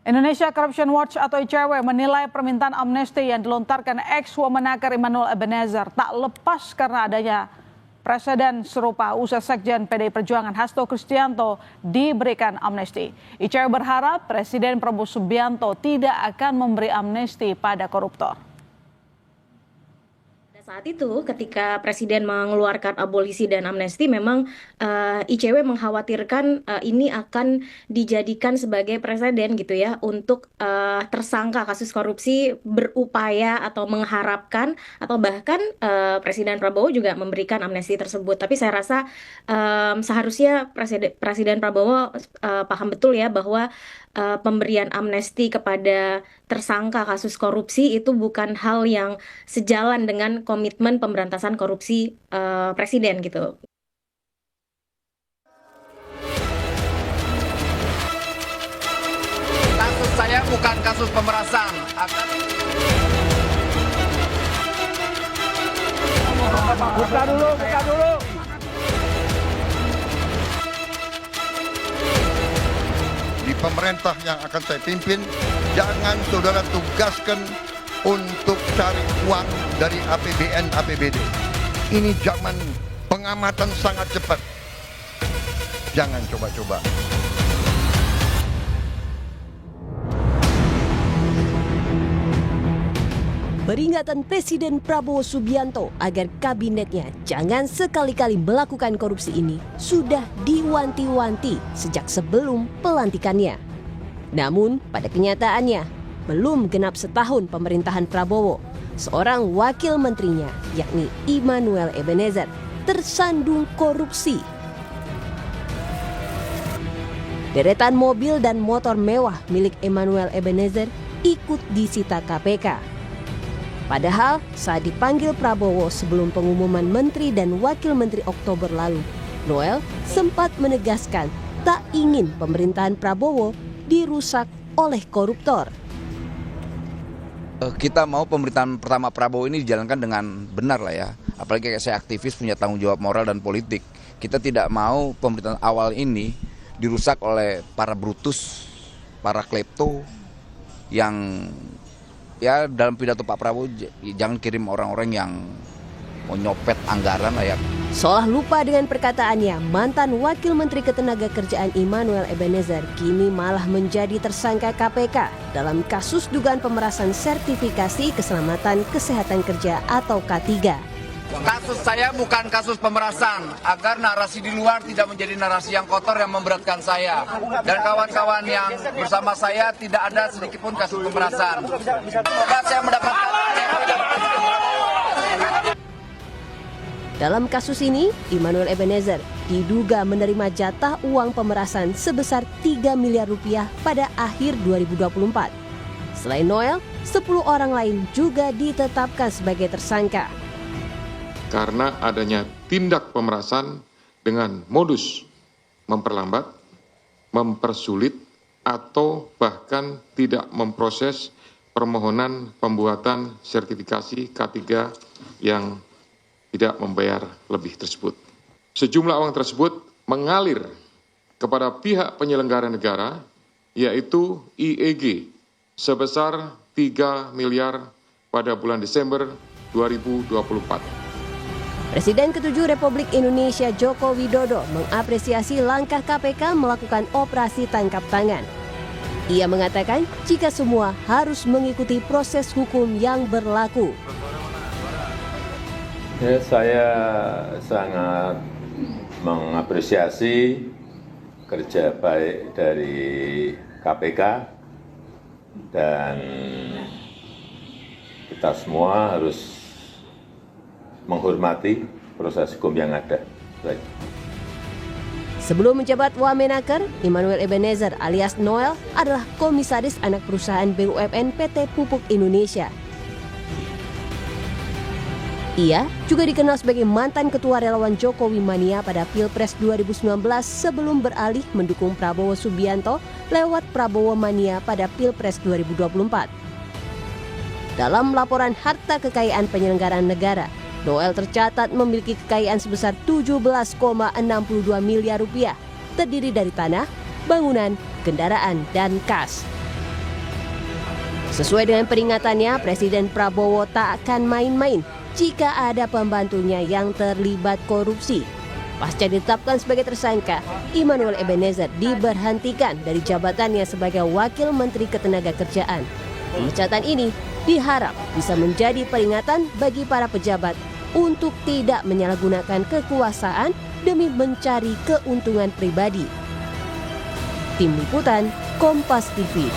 Indonesia Corruption Watch atau ICW menilai permintaan amnesti yang dilontarkan ex-Wamenaker Immanuel Ebenezer tak lepas karena adanya presiden serupa usai Sekjen PDI Perjuangan Hasto Kristianto diberikan amnesti. ICW berharap Presiden Prabowo Subianto tidak akan memberi amnesti pada koruptor. Saat itu ketika Presiden mengeluarkan abolisi dan amnesti memang ICW mengkhawatirkan ini akan dijadikan sebagai presiden gitu ya untuk tersangka kasus korupsi berupaya atau mengharapkan atau bahkan Presiden Prabowo juga memberikan amnesti tersebut. Tapi saya rasa seharusnya Presiden Prabowo paham betul ya bahwa pemberian amnesti kepada tersangka kasus korupsi itu bukan hal yang sejalan dengan komitmen pemberantasan korupsi Presiden gitu. Kasus saya bukan kasus pemerasan. Buka dulu. Di pemerintah yang akan saya pimpin, jangan saudara tugaskan untuk cari uang dari APBN, APBD. Ini zaman pengamatan sangat cepat. Jangan coba-coba. Peringatan Presiden Prabowo Subianto agar kabinetnya jangan sekali-kali melakukan korupsi ini sudah diwanti-wanti sejak sebelum pelantikannya. Namun pada kenyataannya, belum genap setahun pemerintahan Prabowo, seorang wakil menterinya yakni Immanuel Ebenezer tersandung korupsi. Deretan mobil dan motor mewah milik Immanuel Ebenezer ikut disita KPK. Padahal saat dipanggil Prabowo sebelum pengumuman menteri dan wakil menteri Oktober lalu, Noel sempat menegaskan tak ingin pemerintahan Prabowo dirusak oleh koruptor. Kita mau pemerintahan pertama Prabowo ini dijalankan dengan benar lah ya. Apalagi kayak saya aktivis punya tanggung jawab moral dan politik. Kita tidak mau pemerintahan awal ini dirusak oleh para brutus, para klepto yang ya dalam pidato Pak Prabowo jangan kirim orang-orang yang mau nyopet anggaran lah ya. Seolah lupa dengan perkataannya, mantan Wakil Menteri Ketenagakerjaan Immanuel Ebenezer kini malah menjadi tersangka KPK dalam kasus dugaan pemerasan sertifikasi keselamatan kesehatan kerja atau K3. Kasus saya bukan kasus pemerasan, agar narasi di luar tidak menjadi narasi yang kotor yang memberatkan saya. Dan kawan-kawan yang bersama saya tidak ada sedikit pun kasus pemerasan. Semoga saya mendapatkan. Dalam kasus ini, Immanuel Ebenezer diduga menerima jatah uang pemerasan sebesar 3 miliar rupiah pada akhir 2024. Selain Noel, 10 orang lain juga ditetapkan sebagai tersangka. Karena adanya tindak pemerasan dengan modus memperlambat, mempersulit, atau bahkan tidak memproses permohonan pembuatan sertifikasi K3 yang tidak membayar lebih tersebut. Sejumlah uang tersebut mengalir kepada pihak penyelenggara negara, yaitu IEG, sebesar 3 miliar pada bulan Desember 2024. Presiden ke-7 Republik Indonesia Joko Widodo mengapresiasi langkah KPK melakukan operasi tangkap tangan. Ia mengatakan jika semua harus mengikuti proses hukum yang berlaku. Ya, saya sangat mengapresiasi kerja baik dari KPK dan kita semua harus menghormati proses hukum yang ada. Baik. Sebelum menjabat Wamenaker, Immanuel Ebenezer alias Noel adalah komisaris anak perusahaan BUMN PT Pupuk Indonesia. Ia juga dikenal sebagai mantan ketua relawan Jokowi Mania pada Pilpres 2019 sebelum beralih mendukung Prabowo Subianto lewat Prabowo Mania pada Pilpres 2024. Dalam laporan harta kekayaan penyelenggaraan negara, Noel tercatat memiliki kekayaan sebesar 17,62 miliar rupiah, terdiri dari tanah, bangunan, kendaraan, dan kas. Sesuai dengan peringatannya, Presiden Prabowo tak akan main-main jika ada pembantunya yang terlibat korupsi. Pasca ditetapkan sebagai tersangka, Immanuel Ebenezer diberhentikan dari jabatannya sebagai Wakil Menteri Ketenagakerjaan. Pemecatan ini diharap bisa menjadi peringatan bagi para pejabat untuk tidak menyalahgunakan kekuasaan demi mencari keuntungan pribadi. Tim Liputan, Kompas TV.